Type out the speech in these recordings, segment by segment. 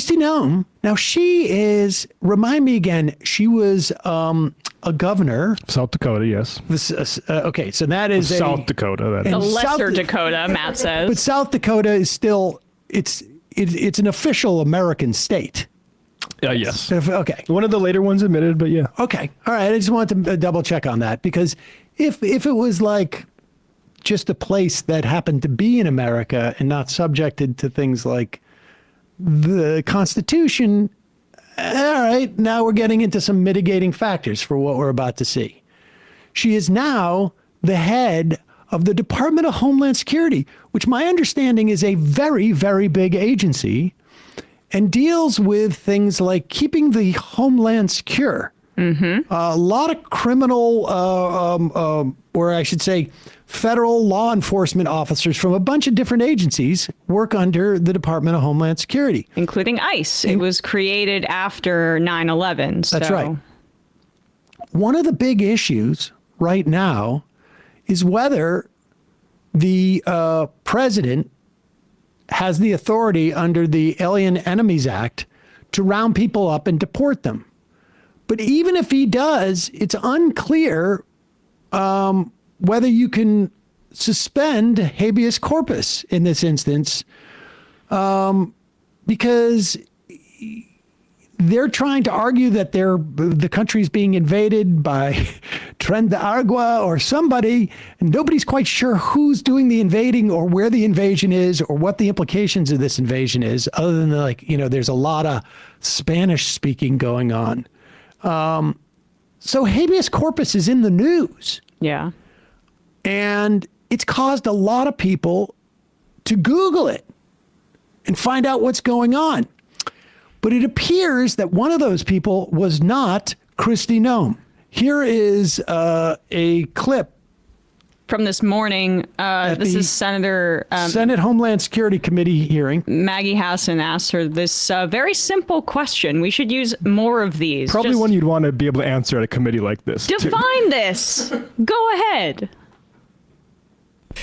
Kristi Noem. Now she is, remind me again, she was a governor. South Dakota, yes. Okay, so that is South Dakota. The lesser Dakota, Matt says. But South Dakota is still, it's an official American state. Yes. Okay. One of the later ones admitted, but yeah. Okay. All right. I just wanted to double check on that, because if it was like just a place that happened to be in America and not subjected to things like the Constitution, all right, now we're getting into some mitigating factors for what we're about to see. She is now the head of the Department of Homeland Security, which my understanding is a very, very big agency and deals with things like keeping the homeland secure. A lot of criminal, or I should say, federal law enforcement officers from a bunch of different agencies work under the Department of Homeland Security. Including ICE. It was created after 9/11. That's right. One of the big issues right now is whether the president has the authority under the Alien Enemies Act to round people up and deport them. But even if he does, it's unclear whether you can suspend habeas corpus in this instance, because they're trying to argue that the country's being invaded by Tren de Agua or somebody, and nobody's quite sure who's doing the invading or where the invasion is or what the implications of this invasion is, other than there's a lot of Spanish speaking going on. So habeas corpus is in the news. Yeah. And it's caused a lot of people to Google it and find out what's going on. But it appears that one of those people was not Kristi Noem. Here is a clip from this morning. This is Senator Senate Homeland Security Committee hearing. Maggie Hassan asked her this very simple question. We should use more of these. Probably one you'd want to be able to answer at a committee like this. Define this. Go ahead.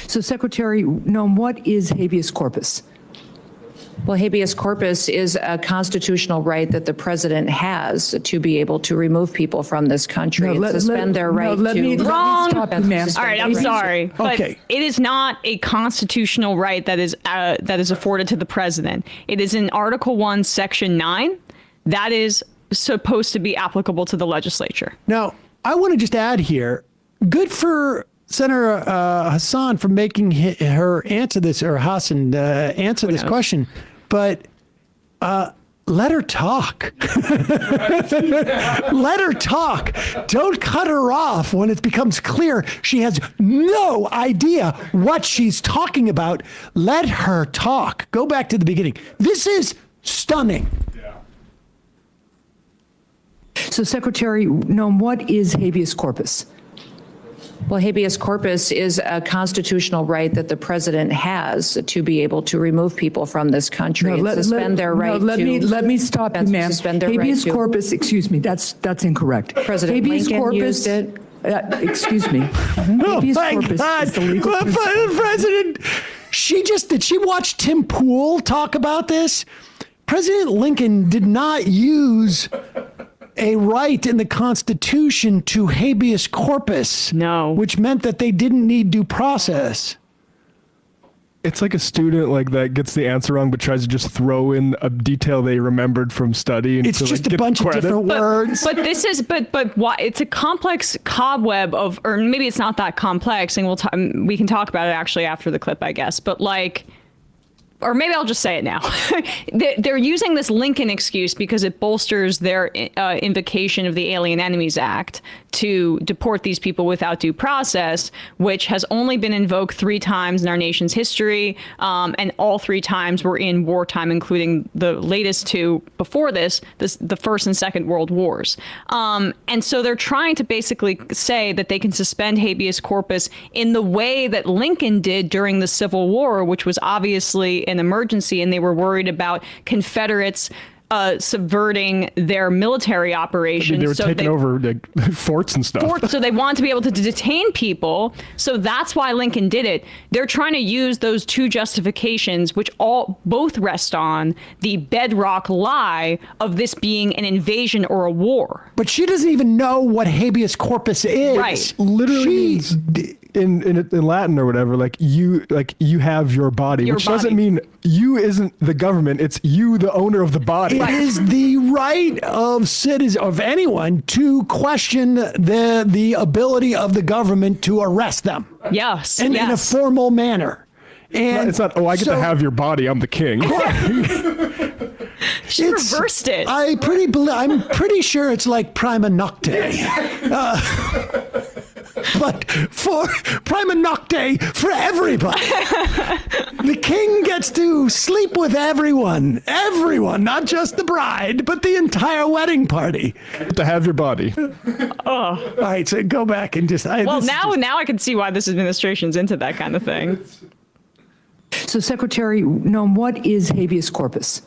So, Secretary Noem, what is habeas corpus? Well, habeas corpus is a constitutional right that the president has to be able to remove people from this country and suspend their right to. Wrong. Stop you, ma'am. All right, I'm sorry, but Okay. it is not a constitutional right that is afforded to the president. It is in Article 1, Section 9. That is supposed to be applicable to the legislature. Now, I want to just add here, good for Senator Hassan for making her answer this, or Hassan answer this question, but let her talk. Let her talk. Don't cut her off when it becomes clear she has no idea what she's talking about. Let her talk. Go back to the beginning. This is stunning. So, Secretary Noem, what is habeas corpus? Well, habeas corpus is a constitutional right that the president has to be able to remove people from this country and suspend their right to. Let me stop you, ma'am. Habeas corpus, excuse me, that's incorrect. President Lincoln used it. Excuse me. Habeas corpus is the legal The president, did she watch Tim Pool talk about this? President Lincoln did not use a right in the Constitution to habeas corpus. No. Which meant that they didn't need due process. It's like a student that gets the answer wrong, but tries to just throw in a detail they remembered from study. And it's just a bunch of different words. But this is, but why? It's a complex cobweb of, or maybe it's not that complex, and we can talk about it actually after the clip, I guess. But or maybe I'll just say it now. They're using this Lincoln excuse because it bolsters their invocation of the Alien Enemies Act to deport these people without due process, which has only been invoked 3 times in our nation's history. And all 3 times were in wartime, including the latest 2 before this, the First and Second World Wars. And so they're trying to basically say that they can suspend habeas corpus in the way that Lincoln did during the Civil War, which was obviously an emergency, and they were worried about Confederates subverting their military operations. They were so taking over like, forts and stuff. So they want to be able to detain people. So that's why Lincoln did it. They're trying to use those two justifications, which both rest on the bedrock lie of this being an invasion or a war. But she doesn't even know what habeas corpus is. Right. Literally means in Latin or whatever, like you have your body, which doesn't mean you isn't the government. It's you, the owner of the body. It is the right of anyone to question the ability of the government to arrest them. Yes. In a formal manner. And it's not, I get to have your body, I'm the king. She reversed it. I'm pretty sure it's like prima nocte. But for prima nocte for everybody. The king gets to sleep with everyone, not just the bride, but the entire wedding party. To have your body. All right, so go back and just. Now I can see why this administration's into that kind of thing. So Secretary Noem, what is habeas corpus?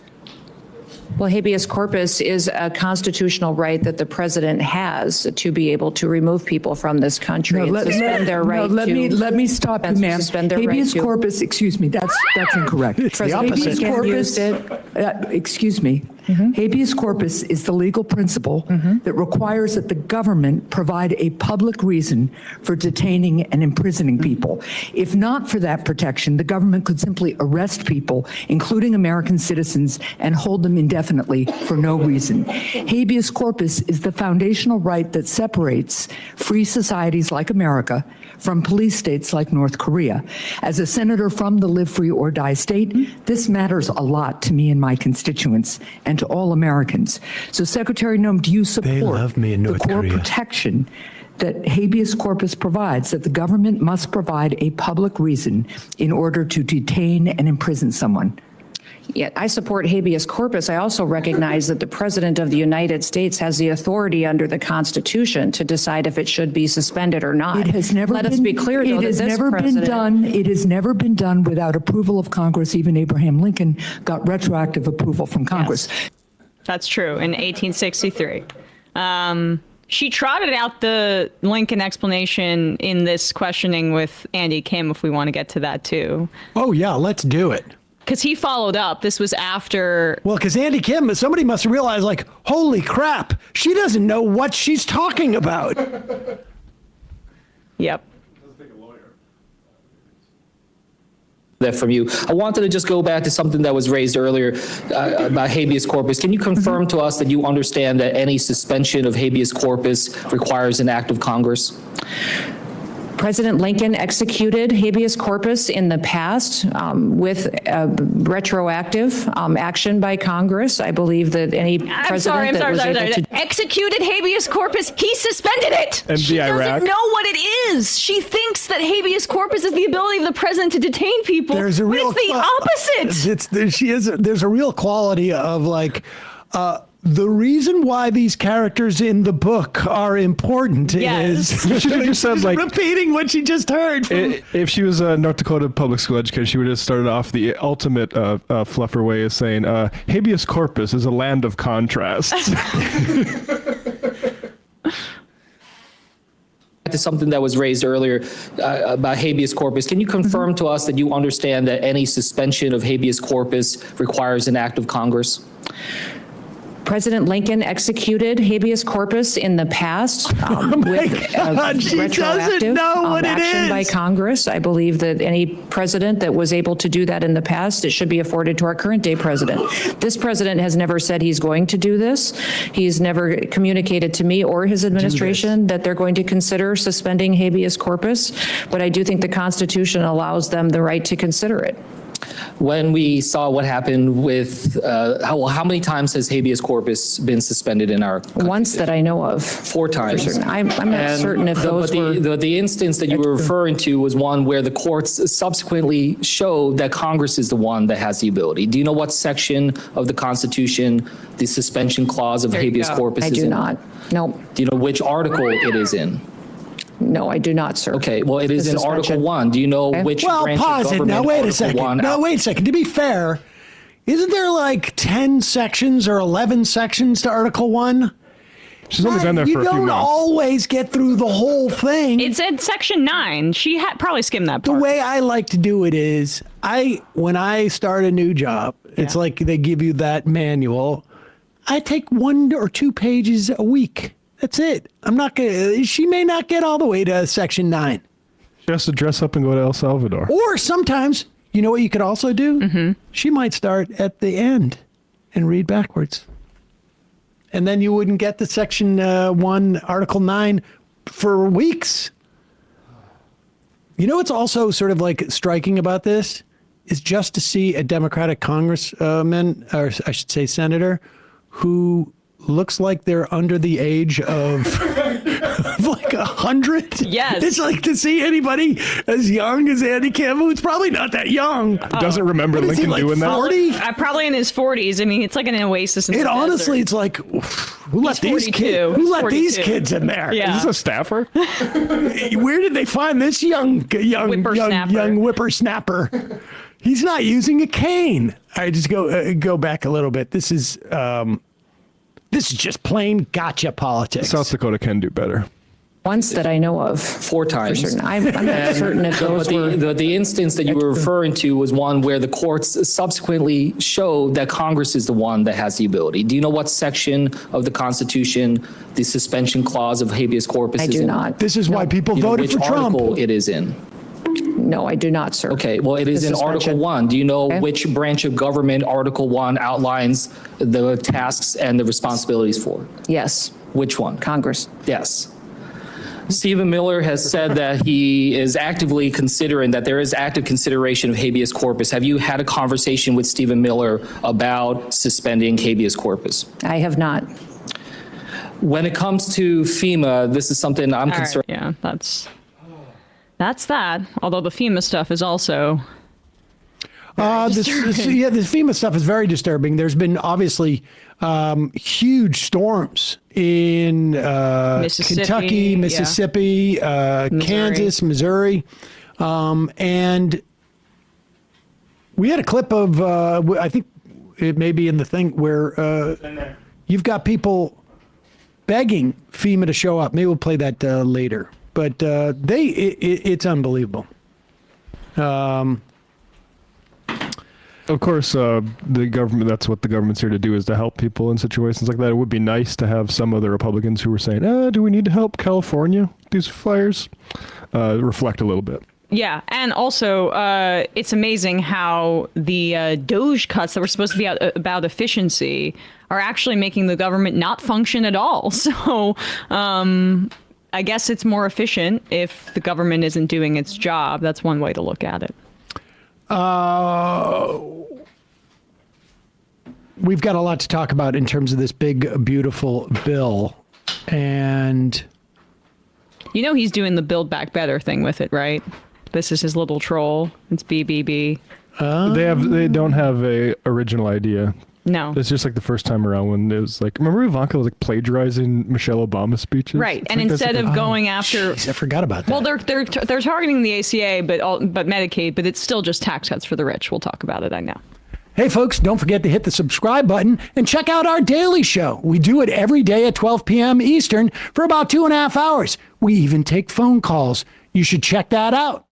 Well, habeas corpus is a constitutional right that the president has to be able to remove people from this country and suspend their right let me stop you, ma'am. Habeas corpus, excuse me, that's incorrect. It's the opposite. Habeas corpus, excuse me. Habeas corpus is the legal principle that requires that the government provide a public reason for detaining and imprisoning people. If not for that protection, the government could simply arrest people, including American citizens, and hold them indefinitely for no reason. Habeas corpus is the foundational right that separates free societies like America from police states like North Korea. As a senator from the live free or die state, this matters a lot to me and my constituents and to all Americans. So Secretary Noem, do you support the core protection that habeas corpus provides, that the government must provide a public reason in order to detain and imprison someone? Yeah, I support habeas corpus. I also recognize that the President of the United States has the authority under the Constitution to decide if it should be suspended or not. It has never Let us be clear, though, that this president... It has never been done without approval of Congress. Even Abraham Lincoln got retroactive approval from Congress. Yes. That's true, in 1863. She trotted out the Lincoln explanation in this questioning with Andy Kim, if we want to get to that, too. Oh, yeah, let's do it. Because he followed up. This was after. Well, because Andy Kim, somebody must have realized, like, holy crap, she doesn't know what she's talking about. Yep. That from you. I wanted to just go back to something that was raised earlier about habeas corpus. Can you confirm to us that you understand that any suspension of habeas corpus requires an act of Congress? President Lincoln executed habeas corpus in the past with retroactive action by Congress. I believe that any president that was able to executed habeas corpus, he suspended it. And she Iraq. doesn't know what it is. She thinks that habeas corpus is the ability of the president to detain people. There's a real but it's the opposite. There's a real quality of like. The reason why these characters in the book are important is she should have just said, like, repeating what she just heard. If she was a North Dakota public school educator, she would have started off the ultimate fluffer way of saying, habeas corpus is a land of contrasts. To something that was raised earlier about habeas corpus. Can you confirm to us that you understand that any suspension of habeas corpus requires an act of Congress? President Lincoln executed habeas corpus in the past with retroactive action by Congress. I believe that any president that was able to do that in the past, it should be afforded to our current day president. This president has never said he's going to do this. He's never communicated to me or his administration that they're going to consider suspending habeas corpus, but I do think the Constitution allows them the right to consider it. When we saw what happened with, how many times has habeas corpus been suspended in our country? Once that I know of. 4 times. I'm not certain if those were. The instance that you were referring to was one where the courts subsequently showed that Congress is the one that has the ability. Do you know what section of the Constitution the suspension clause of habeas corpus is in? I do not. No. Do you know which article it is in? No, I do not, sir. Okay, well, it is in Article 1. Do you know which branch of pause it. government? Now, wait a second. To be fair, Isn't there like 10 sections or 11 sections to Article 1? She's only been there You for a few don't months. always get through the whole thing. It said section 9. She had probably skimmed that The part. way I like to do it is when I start a new job, it's like they give you that manual. I take 1 or 2 pages a week. That's it. She may not get all the way to section 9. She has to dress up and go to El Salvador. Or sometimes, you know what you could also do? Mm-hmm. She might start at the end and read backwards. And then you wouldn't get to section 1, article 9 for weeks. You know what's also sort of like striking about this is just to see a Democratic congressman, or I should say senator, who looks like they're under the age of like 100. Yes. It's like to see anybody as young as Andy Campbell, who's probably not that young. Doesn't remember What is he, Lincoln like doing that. 40? Probably in his 40s. I mean, it's like an oasis in the Honestly, desert. it's like, who let He's these 42. kids? Who He's let these 42. kids in there? Yeah. Is this a staffer? Where did they find this young whippersnapper? He's not using a cane. I just go back a little bit. This is just plain gotcha politics. South Dakota can do better. Once that I know of. 4 times. For certain. I'm not certain if those were. The instance that you were referring to was one where the courts subsequently showed that Congress is the one that has the ability. Do you know what section of the Constitution the suspension clause of habeas corpus I is in? do not. This is why people Do you know voted which for Trump. article it is in? No, I do not, sir. Okay, well, it is The in Article suspension. 1. Do you know Okay. which branch of government Article 1 outlines the tasks and the responsibilities for? Yes, Which one? Congress. Yes. Stephen Miller has said that he is actively considering, that there is active consideration of habeas corpus. Have you had a conversation with Stephen Miller about suspending habeas corpus? I have not. When it comes to FEMA, this is something I'm All right, concerned. yeah, that's that. Although the FEMA stuff is also The FEMA stuff is very disturbing. There's been obviously huge storms in Mississippi, Kentucky, yeah. Mississippi, Kansas, Missouri. And we had a clip of, I think it may be in the thing where you've got people begging FEMA to show up. Maybe we'll play that later. But it's unbelievable. Of course, the government, that's what the government's here to do, is to help people in situations like that. It would be nice to have some of the Republicans who were saying, do we need to help California, these fires, reflect a little bit. Yeah, and also it's amazing how the Doge cuts that were supposed to be about efficiency are actually making the government not function at all. So I guess it's more efficient if the government isn't doing its job. That's one way to look at it. We've got a lot to talk about in terms of this big, beautiful bill. And You know he's doing the Build Back Better thing with it, right? This is his little troll. It's BBB. They don't have a original idea. No. It's just like the first time around when it was like, remember Ivanka was like plagiarizing Michelle Obama's speeches? Right, It's and like that's instead like of a- going after, I forgot about that. well, they're targeting the ACA, but Medicaid, but it's still just tax cuts for the rich. We'll talk about it. I know. Hey, folks, don't forget to hit the subscribe button and check out our daily show. We do it every day at 12 p.m. Eastern for about 2.5 hours. We even take phone calls. You should check that out.